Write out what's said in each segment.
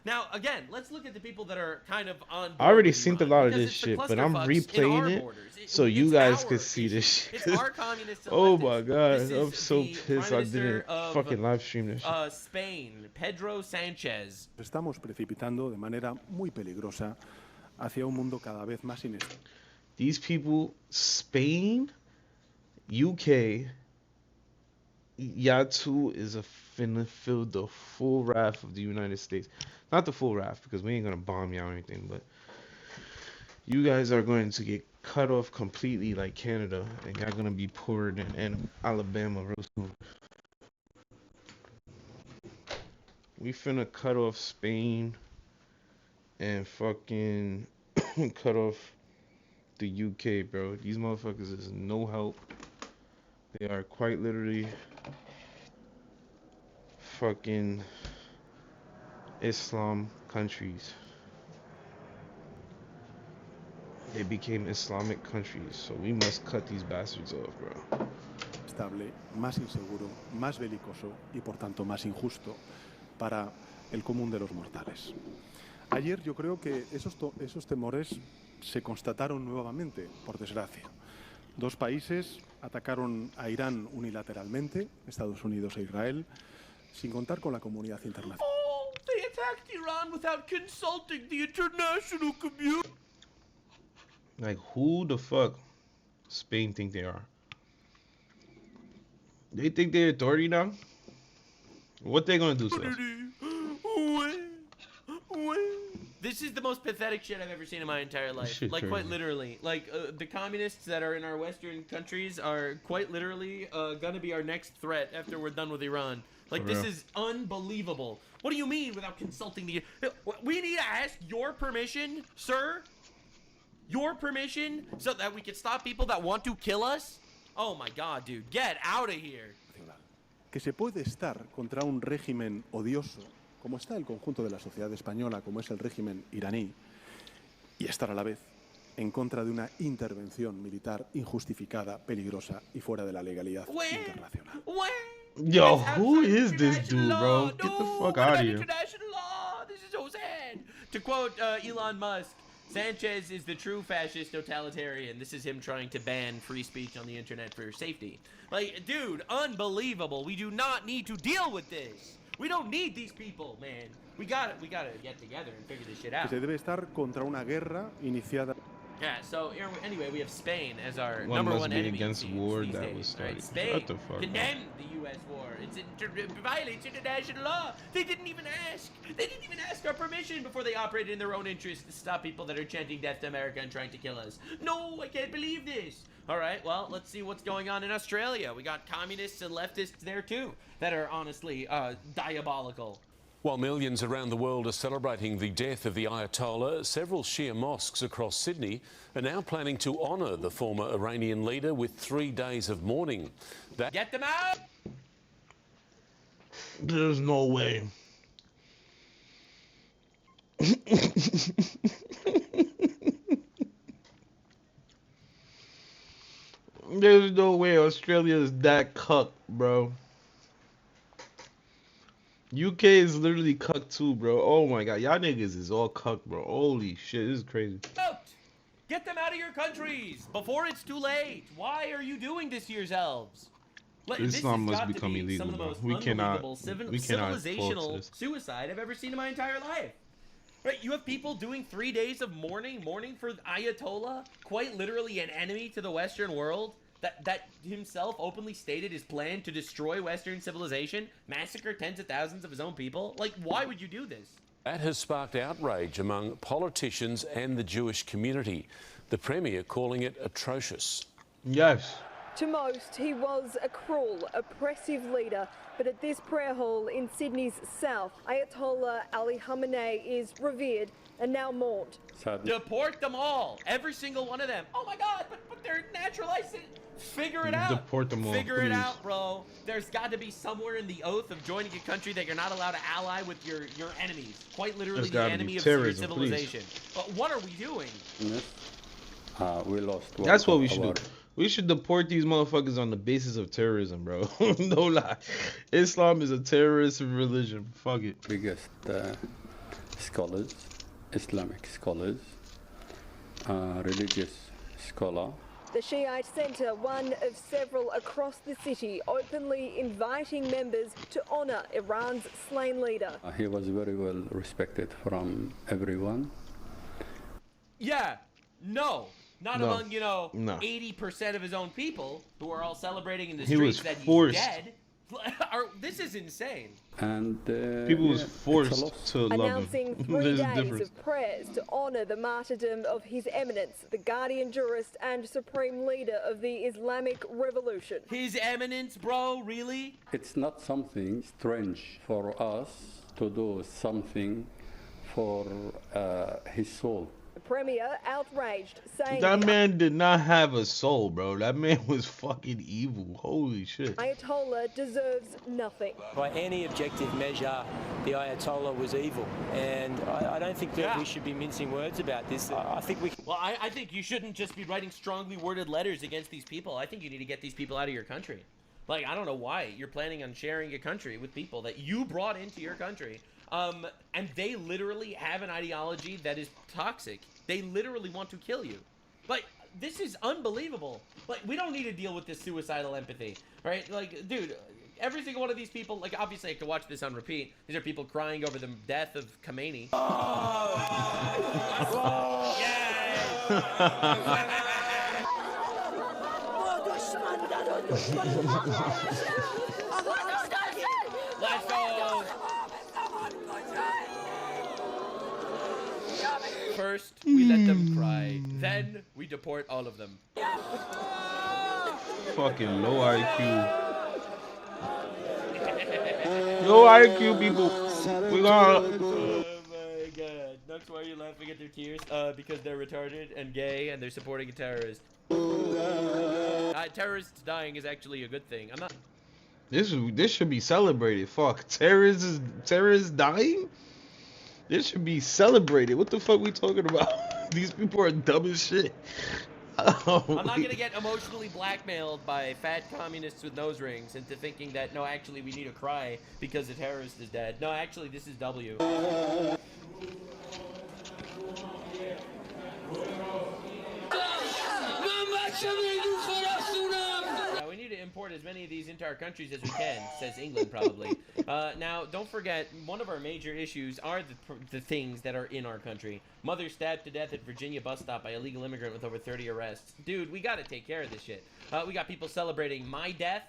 Now, again, let's look at the people that are kind of on board I already with seen a Iran, lot of because this it's the shit, but I'm clusterfucks in our replaying it borders. so you It's guys could our see issue. this shit. It's our communists and Oh leftists. my god, This I'm is so the pissed Prime I Minister didn't of fucking live stream this shit. Spain, Pedro Sanchez. Estamos precipitando de manera muy peligrosa hacia un mundo cada vez más inestable. These people, Spain, UK, Yatu is finna feel the full wrath of the United States. Not the full wrath, because we ain't gonna bomb y'all or anything, but you guys are going to get cut off completely like Canada, and y'all gonna be poorer than Alabama real soon. We finna cut off Spain and fucking cut off the UK, bro. These motherfuckers is no help. They are quite literally fucking Islam countries. They became Islamic countries, so we must cut these bastards off, bro. Estable, más inseguro, más belicoso y por tanto más injusto para el común de los mortales. Ayer yo creo que esos temores se constataron nuevamente, por desgracia. Dos países atacaron a Irán unilateralmente, Estados Unidos e Israel, sin contar con la comunidad internacional. Oh, they attacked Iran without consulting the international community. Like, who the fuck Spain think they are? They think they're authority now? What they gonna do to us? This is the most pathetic shit I've ever seen in my entire life. Shit Like, crazy. quite literally. Like, the communists that are in our Western countries are quite literally gonna be our next threat after we're done with Iran. Like, For this real. is unbelievable. What do you mean without consulting the... We need to ask your permission, sir? Your permission so that we can stop people that want to kill us? Oh my god, dude. Get out of here. Que se puede estar contra un régimen odioso, como está el conjunto de la sociedad española, como es el régimen iraní, y estar a la vez en contra de una intervención militar injustificada, peligrosa y fuera de la legalidad internacional. Yo, who is this dude, bro? Get the fuck out of here. International law. This is so sad. To quote Elon Musk, Sanchez is the true fascist totalitarian. This is him trying to ban free speech on the internet for safety. Like, dude, unbelievable. We do not need to deal with this. We don't need these people, man. We gotta get together and figure this shit Que out. se debe estar contra una guerra iniciada. Yeah, so anyway, we have Spain as our One number must one be enemy. against it seems, war these that days, was started. right? Spain Shut the fuck up. condemned the U.S. war. It violates international law. They didn't even ask. They didn't even ask our permission before they operated in their own interest to stop people that are chanting death to America and trying to kill us. No, I can't believe this. All right, well, let's see what's going on in Australia. We got communists and leftists there too that are honestly diabolical. While millions around the world are celebrating the death of the Ayatollah, several Shia mosques across Sydney are now planning to honour the former Iranian leader with 3 days of mourning. Get them out! There's no way. There's no way Australia is that cuck, bro. UK is literally cuck too, bro. Oh my god, y'all niggas is all cuck, bro. Holy shit, this is crazy. Out! Get them out of your countries before it's too late. Why are you doing this to yourselves? Islam This has must got to become be illegal, some of the bro. most We cannot unbelievable fault civilizational this. suicide I've ever seen in my entire life. Right, you have people doing 3 days of mourning for Ayatollah, quite literally an enemy to the Western world, that himself openly stated his plan to destroy Western civilization, massacre tens of thousands of his own people. Like, why would you do this? That has sparked outrage among politicians and the Jewish community. The Premier calling it atrocious. Yes. To most, he was a cruel, oppressive leader. But at this prayer hall in Sydney's south, Ayatollah Ali Khamenei is revered and now mourned. Deport them all. Every single one of them. Oh my god, but they're naturalized. Figure it out. Deport them all, Figure it please. out, bro. There's got to be somewhere in the oath of joining a country that you're not allowed to ally with your enemies. Quite literally There's the gotta be enemy of your terrorism, please. civilization. But what are we doing? We lost one That's what of we should our do. We should deport these motherfuckers on the basis of terrorism, bro. No lie. Islam is a terrorist religion. Fuck it. biggest scholars, Islamic scholars, religious scholar. The Shiite centre, one of several across the city, openly inviting members to honour Iran's slain leader. He was very well respected from everyone. Yeah, no. Not No. among, No. 80% of his own people who are all celebrating in the He streets was that he's forced. dead. This is insane. And People was yeah, it's a forced loss. to love Announcing him. 3 There's a days difference. of prayers to honour the martyrdom of His Eminence, the guardian jurist and supreme leader of the Islamic Revolution. His Eminence, bro, really? It's not something strange for us to do something for his soul. The Premier outraged, saying That the man did not have a soul, bro. That man was fucking evil. Holy shit. Ayatollah deserves nothing. By any objective measure, the Ayatollah was evil. And I don't think that we should be mincing words about this. I think we can. Well, I think you shouldn't just be writing strongly worded letters against these people. I think you need to get these people out of your country. Like, I don't know why you're planning on sharing a country with people that you brought into your country. And they literally have an ideology that is toxic. They literally want to kill you. Like, this is unbelievable. Like, we don't need to deal with this suicidal empathy, right? Like, dude, every single one of these people, like, obviously I could watch this on repeat. These are people crying over the death of Khomeini. Let's go! First, we let them cry. Then, we deport all of them. Fucking low IQ. Low IQ people. We gonna. Oh my god. Nux, why are you laughing at their tears? Because they're retarded and gay and they're supporting a terrorist. Terrorists dying is actually a good thing. I'm not. This should be celebrated. Fuck. Terrorists dying? This should be celebrated. What the fuck we talking about? These people are dumb as shit. I'm not gonna get emotionally blackmailed by fat communists with nose rings into thinking that, no, actually we need to cry because the terrorist is dead. No, actually this is W. We need to import as many of these into our countries as we can, says England probably. Now, don't forget, one of our major issues are the things that are in our country. Mother stabbed to death at Virginia bus stop by illegal immigrant with over 30 arrests. Dude, we gotta take care of this shit. We got people celebrating my death,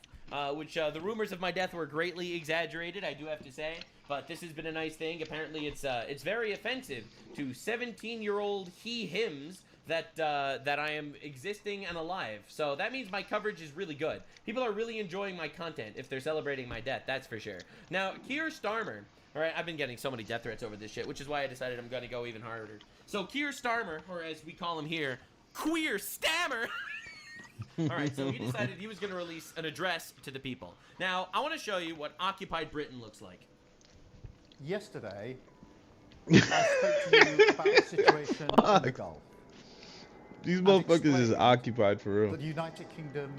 which the rumors of my death were greatly exaggerated, I do have to say. But this has been a nice thing. Apparently, it's very offensive to 17-year-old he/hims that I am existing and alive. So that means my coverage is really good. People are really enjoying my content if they're celebrating my death, that's for sure. Now, Keir Starmer, alright, I've been getting so many death threats over this shit, which is why I decided I'm gonna go even harder. So Keir Starmer, or as we call him here, Queer Stammer, alright, so he decided he was gonna release an address to the people. Now, I wanna show you what occupied Britain looks like. Yesterday, I spoke to you about the situation in the Gulf. These motherfuckers is occupied for real. The United Kingdom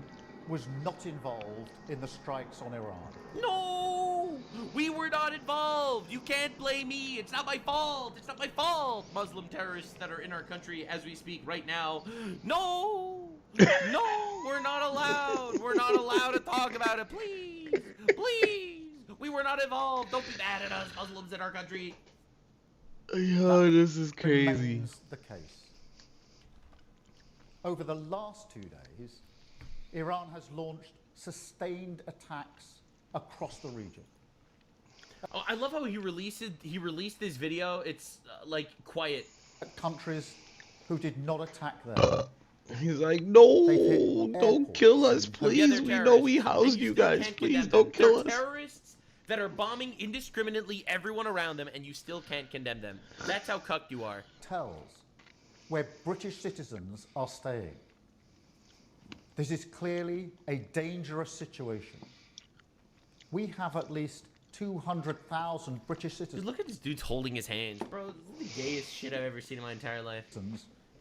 was not involved in the strikes on Iran. No! We were not involved! You can't blame me! It's not my fault! It's not my fault! Muslim terrorists that are in our country as we speak right now. No! No! We're not allowed! We're not allowed to talk about it! Please! Please! We were not involved! Don't be mad at us, Muslims in our country! Yo, this is crazy. Remains the case. Over the last 2 days, Iran has launched sustained attacks across the region. Oh, I love how he released this video. It's like quiet. Countries who did not attack them. He's like, no, They've hit don't airports kill us, and- please. Yeah, they're We know terrorists, we and housed you you still guys. can't Please condemn don't them. kill They're us. terrorists that are bombing indiscriminately everyone around them, and you still can't condemn them. That's how cucked you are. Hotels where British citizens are staying. This is clearly a dangerous situation. We have at least 200,000 British Dude, citizens look at this dude's holding his hands. Bro, this is the gayest shit I've ever seen in my entire life.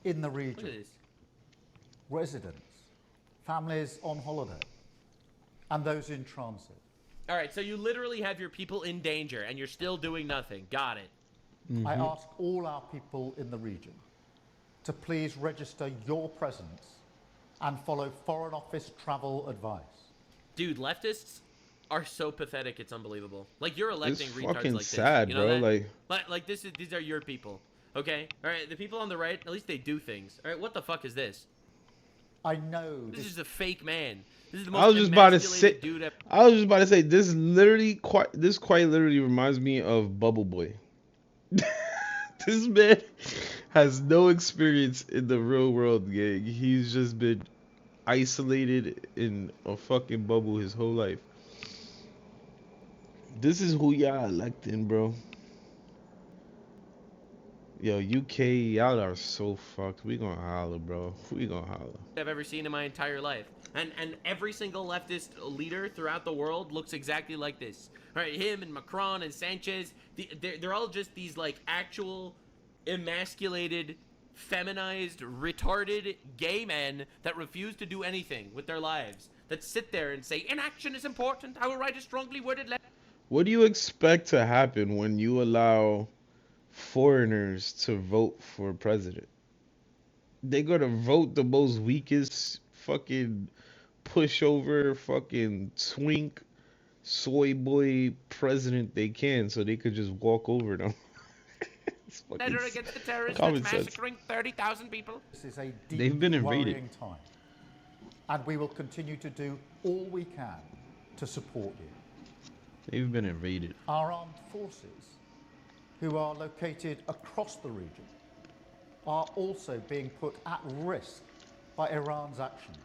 in the Look region. at this. Residents, families on holiday, and those in transit. Alright, so you literally have your people in danger, and you're still doing nothing. Got it. I ask all our people in the region to please register your presence and follow Foreign Office travel advice. Dude, leftists are so pathetic, it's unbelievable. Like, you're electing It's retards fucking like this. sad, You know bro. that? Like, Like these are your people. Okay? Alright, the people on the right, at least they do things. Alright, what the fuck is this? I know This this is a fake man. This is the most I was just about to emasculated say, dude ever. I was just about to say, this quite literally reminds me of Bubble Boy. This man has no experience in the real world, gang. He's just been isolated in a fucking bubble his whole life. This is who y'all electing, bro. Yo, UK, y'all are so fucked. We gonna holler, bro. We gonna holler. I've ever seen in my entire life. And every single leftist leader throughout the world looks exactly like this. All right, him and Macron and Sanchez, they're all just these like actual emasculated, feminized, retarded gay men that refuse to do anything with their lives. That sit there and say, inaction is important. I will write a strongly worded letter. What do you expect to happen when you allow foreigners to vote for president? They're gonna vote the most weakest fucking pushover fucking twink soy boy president they can so they could just walk over them. It's fucking Against the terrorists common that's sense. massacring 30,000 people. is a They've been deeply invaded. worrying time. And we will continue to do all we can to support you. They've been invaded. Our armed forces, who are located across the region, are also being put at risk by Iran's actions.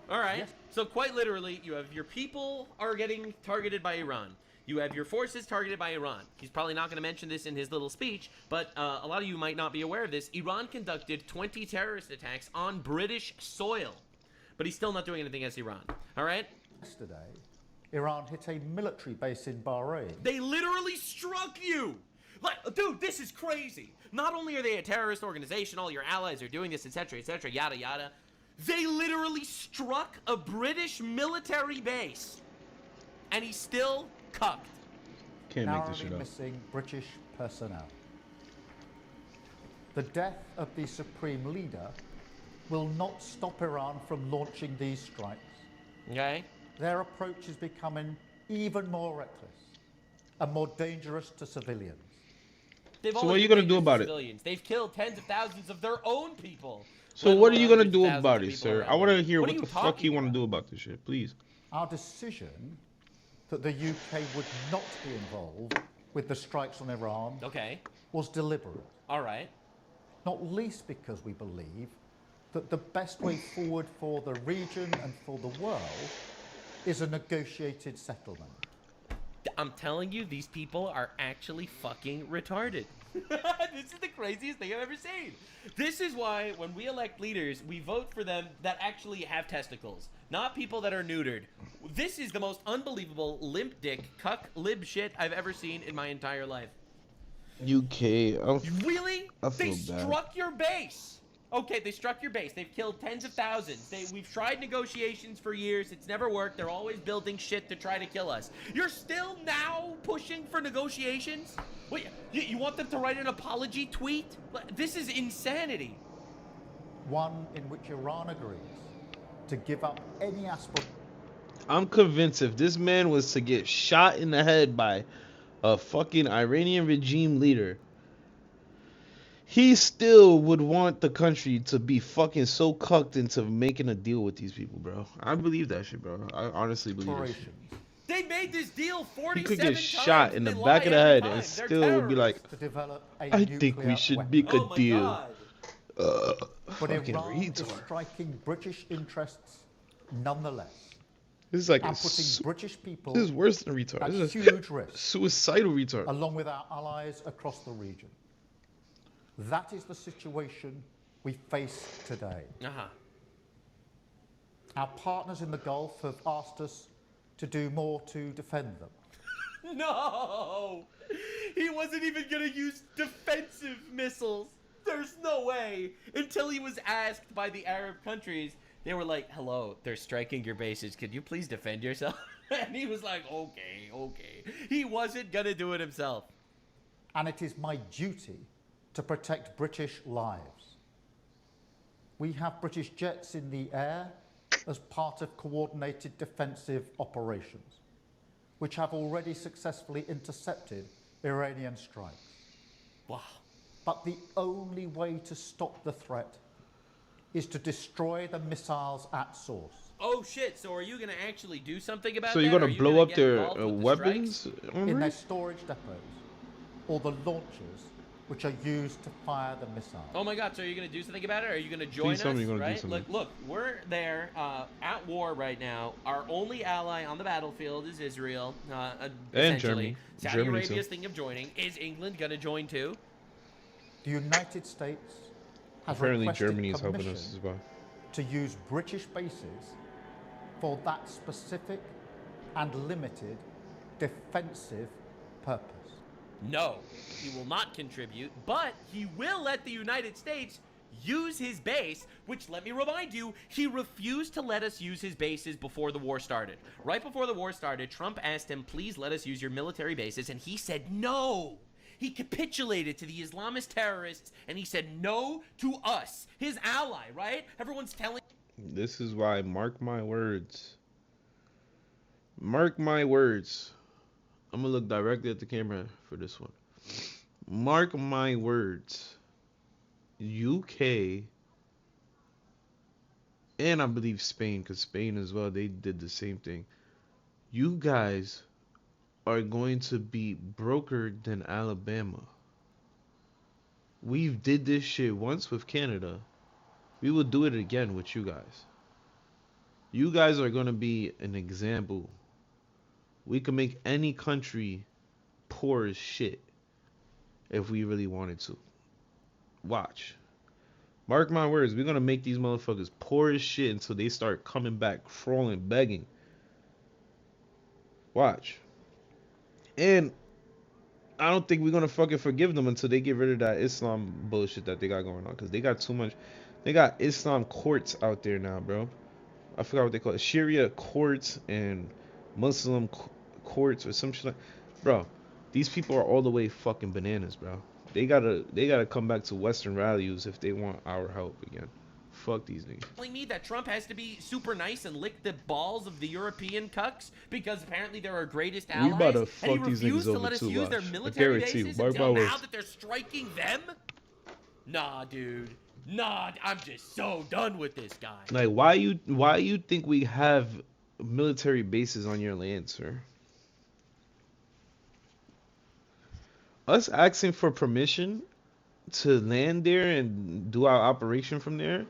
All right. Yes. So quite literally, you have your people are getting targeted by Iran. You have your forces targeted by Iran. He's probably not going to mention this in his little speech, but a lot of you might not be aware of this. Iran conducted 20 terrorist attacks on British soil, but he's still not doing anything against Iran. All right? Yesterday, Iran hit a military base in Bahrain. They literally struck you. Like, dude, this is crazy. Not only are they a terrorist organization, all your allies are doing this, etc., yada, yada. They literally struck a British military base, and he's still cucked. Can't make this narrowly shit up. missing British personnel. The death of the supreme leader will not stop Iran from launching these strikes. Okay? Their approach is becoming even more reckless and more dangerous to civilians. They've So always what are you been gonna do dangerous to about it? civilians. They've killed tens of thousands of their own people. So let what are alone you gonna hundreds of do thousands about of it, people sir? around I want to them. hear What what are the you fuck talking you want to about? do about this shit, please. Our decision that the UK would not be involved with the strikes on Iran Okay. was deliberate, All right. not least because we believe that the best way forward for the region and for the world is a negotiated settlement. I'm telling you, these people are actually fucking retarded. This is the craziest thing I've ever seen. This is why when we elect leaders, we vote for them that actually have testicles, not people that are neutered. This is the most unbelievable limp dick, cuck, lib shit I've ever seen in my entire life. UK, Really? I They feel bad. struck your base. Okay, they struck your base. They've killed tens of thousands. We've tried negotiations for years. It's never worked. They're always building shit to try to kill us. You're still now pushing for negotiations? Wait, you want them to write an apology tweet? This is insanity. One in which Iran agrees to give up any aspiration I'm convinced if this man was to get shot in the head by a fucking Iranian regime leader, he still would want the country to be fucking so cucked into making a deal with these people, bro. I believe that shit, bro. I honestly believe that shit. They made this deal 47 He could get times. shot in and the they back lie of the every head time. and They're still would be like, terrorists. to develop a I think we nuclear should weapon. make a Oh my deal. God. But Fucking Iran is retard. striking British interests nonetheless, This is like a and putting British people this is worse than a retard. at This is huge a risk, suicidal retard. along with our allies across the region. That is the situation we face today. Uh-huh. Our partners in the Gulf have asked us to do more to defend them. No! He wasn't even gonna use defensive missiles. There's no way. Until he was asked by the Arab countries, they were like, hello, they're striking your bases. Could you please defend yourself? And he was like, okay. He wasn't gonna do it himself. and it is my duty to protect British lives. We have British jets in the air as part of coordinated defensive operations, which have already successfully intercepted Iranian strikes. Wow. But the only way to stop the threat is to destroy the missiles at source. Oh shit, so are you gonna actually do something about So that? you're Are gonna you blow gonna up get their involved with the weapons? strikes? In their storage depots, or the launchers which are used to fire the missiles. Oh my god, so are you going to do something about it? Are you going to join Please tell me us, you're gonna do right? something. Look, we're there at war right now. Our only ally on the battlefield is Israel, essentially. Germany. Saudi Germany Arabia's too. thinking of joining. Is England going to join too? The United States has Apparently requested Germany is helping permission us as well. to use British bases for that specific and limited defensive purpose. No, he will not contribute, but he will let the United States use his base, which, let me remind you, he refused to let us use his bases before the war started. Right before the war started, Trump asked him, please let us use your military bases, and he said no. He capitulated to the Islamist terrorists, and he said no to us, his ally, right? Everyone's telling... This is why, mark my words. Mark my words. I'm gonna look directly at the camera for this one. Mark my words. UK and I believe Spain, because Spain as well, they did the same thing. You guys are going to be brokered than Alabama. We've did this shit once with Canada. We will do it again with you guys. You guys are going to be an example. We can make any country poor as shit if we really wanted to. Watch. Mark my words, we're going to make these motherfuckers poor as shit until they start coming back, crawling, begging. Watch. And I don't think we're going to fucking forgive them until they get rid of that Islam bullshit that they got going on. Because they got too much. They got Islam courts out there now, bro. I forgot what they call it. Sharia courts and Muslim courts or some shit like. Bro, these people are all the way fucking bananas, bro. They gotta come back to Western values if they want our help again. Fuck these niggas. Telling me that Trump has to be super nice and lick the balls of the European cucks because apparently they're our greatest allies. We about to and fuck he these refused niggas to over let us too, use their watch. I military guarantee you, bases mark until my now words. that they're striking them. Nah, dude. Nah, I'm just so done with this guy. Like, why you think we have military bases on your land, sir? Us asking for permission to land there and do our operation from there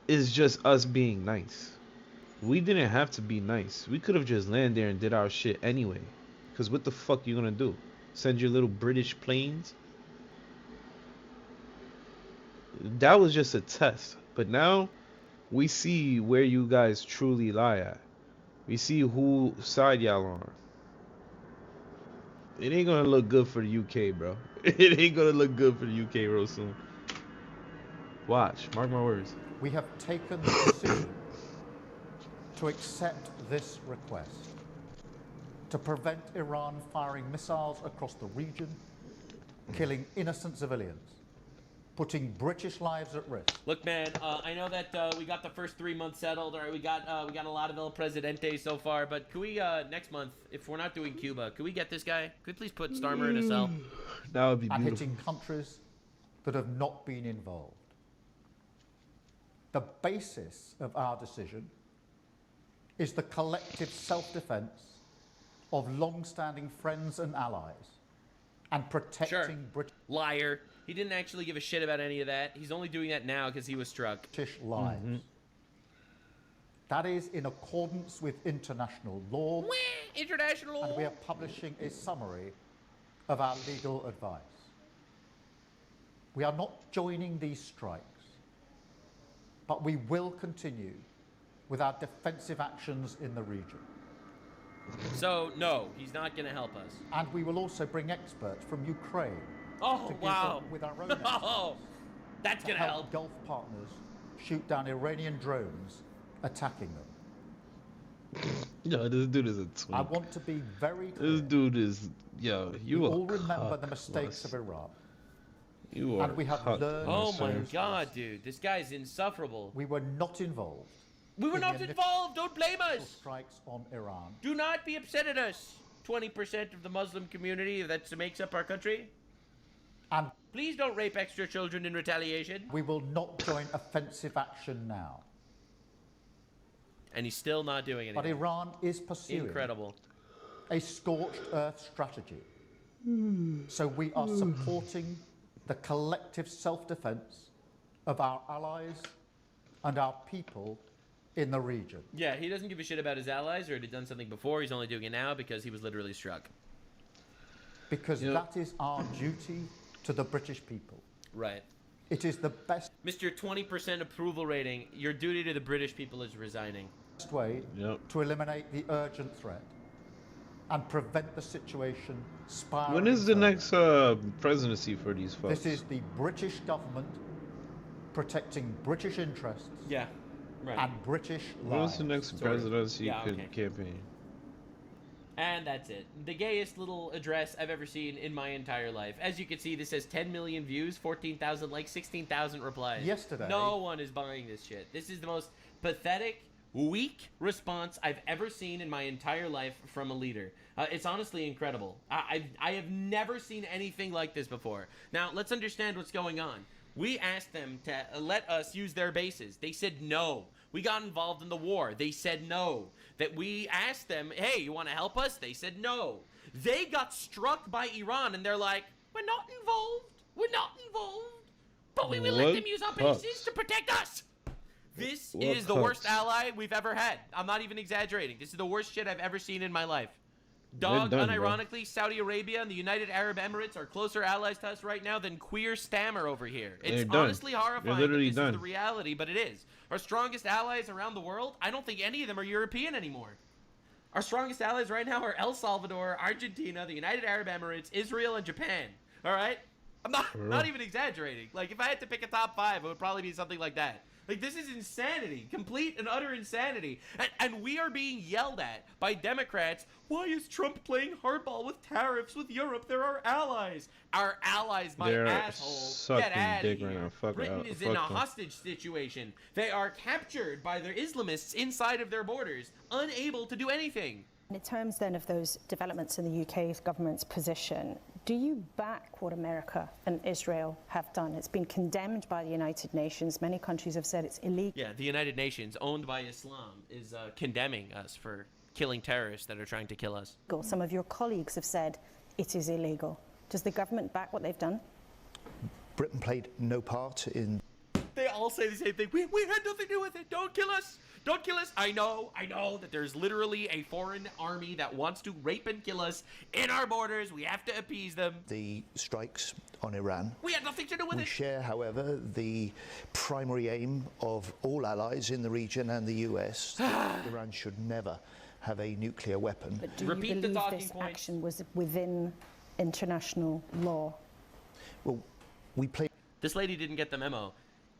is just us being nice. We didn't have to be nice. We could have just landed there and did our shit anyway. Because what the fuck you gonna do? Send your little British planes? That was just a test. But now we see where you guys truly lie at. We see who side y'all on. It ain't gonna look good for the UK, bro. It ain't gonna look good for the UK real soon. Watch, mark my words. We have taken the decision to accept this request to prevent Iran firing missiles across the region, killing innocent civilians, putting British lives at risk. Look, man, I know that we got the first 3 months settled. All right, we got a lot of El Presidente so far, but could we next month, if we're not doing Cuba, could we get this guy? Could we please put Starmer in a cell? That would be And beautiful. hitting countries that have not been involved. The basis of our decision is the collective self-defense of long-standing friends and allies and protecting Sure. Liar. He didn't actually give a shit about any of that. He's only doing that now because he was struck. British lives. That is in accordance with international law. Wah, international law. And we are publishing a summary of our legal advice. We are not joining these strikes, but we will continue with our defensive actions in the region. So, no, he's not going to help us. And we will also bring experts from Ukraine Oh, to give wow. them with our own Oh, experts that's to going to help help. Gulf partners shoot down Iranian drones attacking them. Yo, this dude is a I twink. want to be very clear. This dude is, yo, you We a all remember the cuck, mistakes Russ. of Iraq. You are And we have cuck, learned Oh sir. my god, dude. This guy's insufferable. We were not involved. We were in not the involved. Don't blame initial us. strikes on Iran. Do not be upset at us. 20% of the Muslim community that makes up our country. And Please don't rape extra children in retaliation. we will not join offensive action now. And he's still not doing But anything. Iran is pursuing Incredible. a scorched earth strategy. So we are supporting the collective self-defense of our allies and our people in the region. Yeah, he doesn't give a shit about his allies or had done something before. He's only doing it now because he was literally struck. Because Yep. that is our duty to the British people. Right. It is the best Mr. 20% approval rating, your duty to the British people is resigning. way Yep. to eliminate the urgent threat and prevent the situation spiraling. When is the further. next presidency for these folks? This is the British government protecting British interests Yeah, right. and British When is lives. the next Sort of. presidency Yeah, okay. campaign? And that's it. The gayest little address I've ever seen in my entire life. As you can see, this has 10 million views, 14,000 likes, 16,000 replies. Yesterday- No one is buying this shit. This is the most pathetic, weak response I've ever seen in my entire life from a leader. It's honestly incredible. I have never seen anything like this before. Now, let's understand what's going on. We asked them to let us use their bases. They said no. We got involved in the war. They said no. That we asked them, hey, you want to help us? They said no. They got struck by Iran and they're like, we're not involved. We're not involved. But we will let What them use our cucks? bases to protect us. This What is the worst cucks? ally we've ever had. I'm not even exaggerating. This is the worst shit I've ever seen in my life. Dog, done, bro. unironically, Saudi Arabia and the United Arab Emirates are closer allies to us right now than queer Stammer over here. It's They're done. honestly horrifying They're that literally this done. is the reality, but it is. Our strongest allies around the world, I don't think any of them are European anymore. Our strongest allies right now are El Salvador, Argentina, the United Arab Emirates, Israel, and Japan. All right? I'm not even exaggerating. Like, if I had to pick a top 5, it would probably be something like that. Like, this is insanity. Complete and utter insanity. And we are being yelled at by Democrats. Why is Trump playing hardball with tariffs with Europe? They're our allies. Our allies, my They're asshole. sucking Get out dick of right here. now. Fuck Britain out. is in a Fuck them. hostage situation. They are captured by their Islamists inside of their borders, unable to do anything. In terms then of those developments in the UK government's position, do you back what America and Israel have done? It's been condemned by the United Nations. Many countries have said it's illegal. Yeah, the United Nations, owned by Islam, is condemning us for killing terrorists that are trying to kill us. Some of your colleagues have said it is illegal. Does the government back what they've done? Britain played no part in. They all say the same thing. We had nothing to do with it. Don't kill us. Don't kill us. I know that there's literally a foreign army that wants to rape and kill us in our borders. We have to appease them. The strikes on Iran. We had nothing to do with We it. share, however, the primary aim of all allies in the region and the US. Iran should never have a nuclear weapon. But do Repeat you the believe talking this points. action was within international law? Well, we play. This lady didn't get the memo.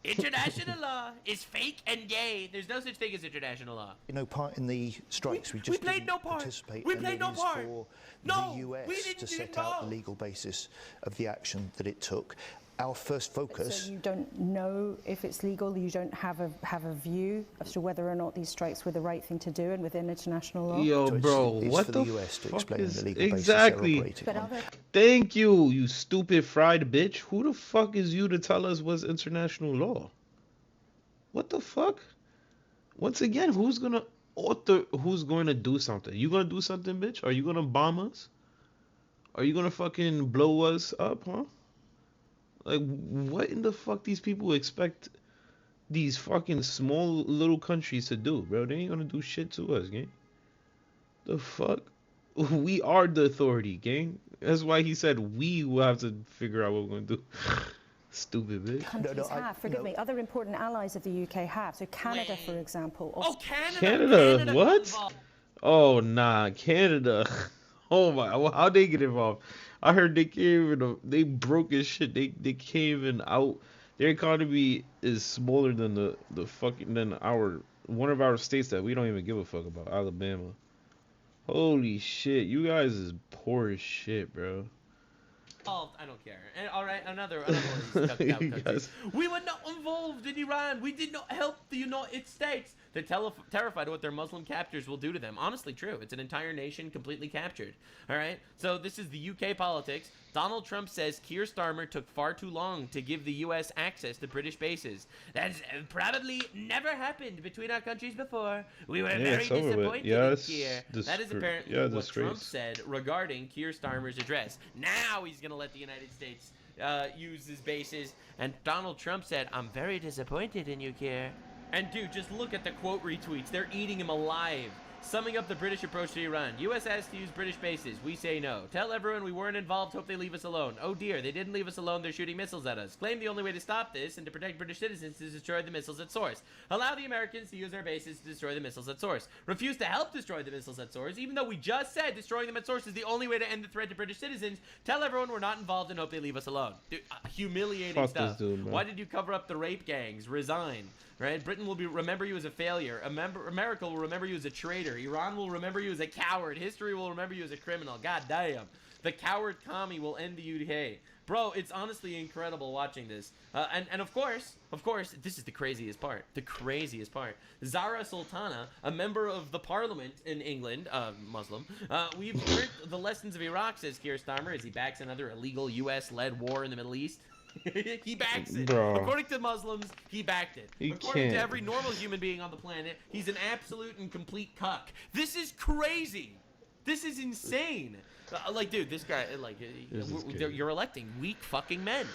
International law is fake and gay. There's no such thing as international law. No part in the strikes. We just played didn't no part. participate. We and played it no is part. for No, the US we didn't to get set out the involved. legal basis of the action that it took. Our first focus. So you don't know if it's legal. You don't have a view as to whether or not these strikes were the right thing to do and within international law. Yo, So bro, it's what for the the US to fuck explain is the legal basis exactly? they're operating But on. other Thank you, you stupid fried bitch. Who the fuck is you to tell us what's international law? What the fuck? Once again, who's gonna do something? You gonna do something, bitch? Are you gonna bomb us? Are you gonna fucking blow us up, huh? Like, what in the fuck these people expect these fucking small little countries to do, bro? They ain't gonna do shit to us, gang. The fuck? We are the authority, gang. That's why he said we will have to figure out what we're gonna do. Stupid bitch. countries have, forgive me, other important allies of the UK have. So Canada, for example. Oh, Canada. Canada, got what? involved. Oh nah, Canada. Oh my, how'd they get involved? I heard they came in, they broke as shit. They came in out. Their economy is smaller than the fucking than our one of our states that we don't even give a fuck about, Alabama. Holy shit, you guys is poor as shit, bro. I don't care. And all right, another one of these ducked out countries. We were not involved in Iran. We did not help the United States. They're terrified of what their Muslim captors will do to them. Honestly, true. It's an entire nation completely captured. All right. So this is the UK politics. Donald Trump says Keir Starmer took far too long to give the U.S. access to British bases. That's probably never happened between our countries before. We were very disappointed in Keir. That is apparently what Trump said regarding Keir Starmer's address. Now he's going to let the United States use his bases. And Donald Trump said, I'm very disappointed in you, Keir. And dude, just look at the quote retweets. They're eating him alive. Summing up the British approach to Iran. U.S. asked to use British bases. We say no. Tell everyone we weren't involved. Hope they leave us alone. Oh dear, they didn't leave us alone. They're shooting missiles at us. Claim the only way to stop this and to protect British citizens is to destroy the missiles at source. Allow the Americans to use their bases to destroy the missiles at source. Refuse to help destroy the missiles at source, even though we just said destroying them at source is the only way to end the threat to British citizens. Tell everyone we're not involved and hope they leave us alone. Dude, humiliating Fuck stuff. this dude, man. Why did you cover up the rape gangs? Resign. Right? Britain will remember you as a failure. America will remember you as a traitor. Iran will remember you as a coward. History will remember you as a criminal. God damn. The coward commie will end the UK. Bro, it's honestly incredible watching this. And of course, this is the craziest part. The craziest part. Zara Sultana, a member of the parliament in England, Muslim, we've learned the lessons of Iraq, says Keir Starmer, as he backs another illegal US-led war in the Middle East. He backs it. Bro. According to Muslims, he backed it. According to every normal human being on the planet, he's an absolute and complete cuck. This is crazy. This is insane. Like, dude, this guy, like, you're electing weak fucking men.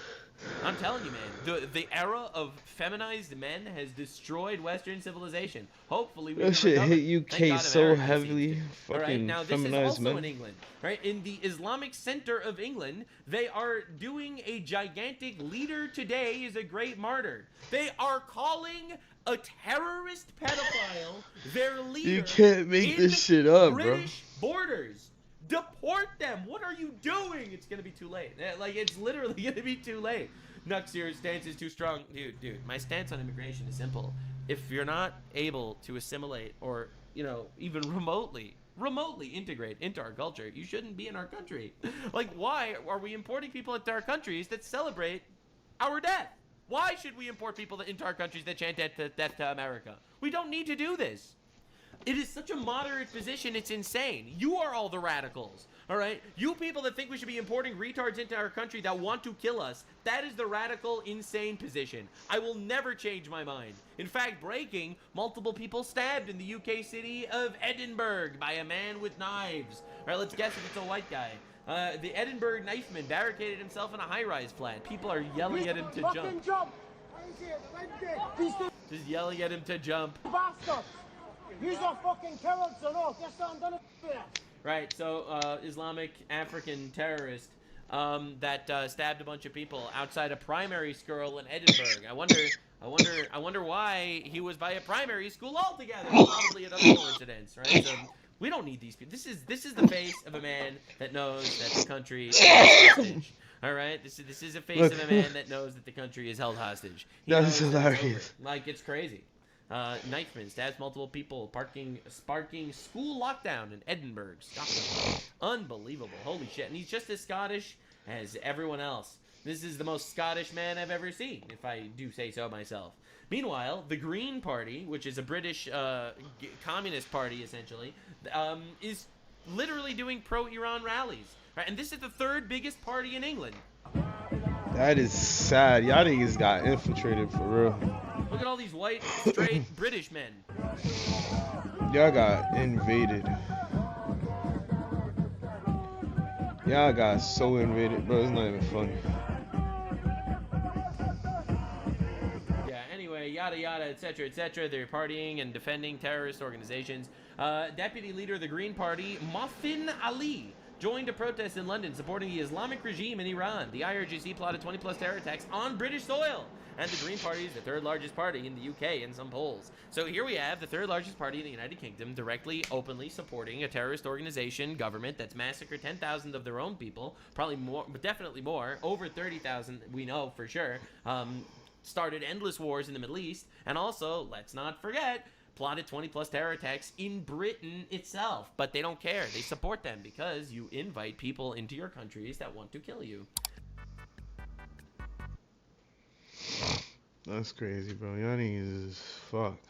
I'm telling you, man. The era of feminized men has destroyed Western civilization. Hopefully, we that shit hit UK so heavily. Fucking right? Now, this is feminized also men. in England, right? In the Islamic center of England, they are doing a gigantic leader today is a great martyr. They are calling a terrorist pedophile their leader. You can't make this shit up, British borders. Deport them. What are you doing? It's gonna be too late. Like, it's literally gonna be too late. Nux, your stance is too strong. Dude, my stance on immigration is simple. If you're not able to assimilate or, you know, even remotely integrate into our culture, you shouldn't be in our country. Like, why are we importing people into our countries that celebrate our death? Why should we import people into our countries that chant death to America? We don't need to do this. It is such a moderate position, it's insane. You are all the radicals, all right? You people that think we should be importing retards into our country that want to kill us, that is the radical, insane position. I will never change my mind. In fact, breaking, multiple people stabbed in the UK city of Edinburgh by a man with knives. All right, let's guess if it's a white guy. The Edinburgh knifeman barricaded himself in a high-rise flat. People are yelling at him to jump. Just yelling at him to jump. These are fucking cowards or not? Just stand on it. Right, so Islamic African terrorist that stabbed a bunch of people outside a primary school in Edinburgh. I wonder why he was by a primary school altogether. Probably another coincidence, right? So we don't need these people. This is the face of a man that knows that the country is hostage. All right, this is a face of a man that knows that the country is held hostage. That's hilarious. Like, it's crazy. Knifeman stabs multiple people, sparking school lockdown in Edinburgh, Scotland. Unbelievable. Holy shit. And he's just as Scottish as everyone else. This is the most Scottish man I've ever seen, if I do say so myself. Meanwhile, the Green Party, which is a British communist party, essentially, is literally doing pro-Iran rallies. Right? And this is the third biggest party in England. That is sad. Y'all niggas got infiltrated for real. Look at all these white, straight British men. Y'all got invaded. Y'all got so invaded, bro. It's not even funny. Yeah, anyway, yada yada, etc., etc. They're partying and defending terrorist organizations. Deputy leader of the Green Party, Muffin Ali, joined a protest in London supporting the Islamic regime in Iran. The IRGC plotted 20-plus terror attacks on British soil. And the Green Party is the third largest party in the UK in some polls. So here we have the third largest party in the United Kingdom directly, openly supporting a terrorist organization, government that's massacred 10,000 of their own people, probably more, but definitely more, over 30,000 we know for sure, started endless wars in the Middle East, and also, let's not forget, plotted 20+ terror attacks in Britain itself. But they don't care. They support them because you invite people into your countries that want to kill you. That's crazy, bro. Y'all niggas is fucked.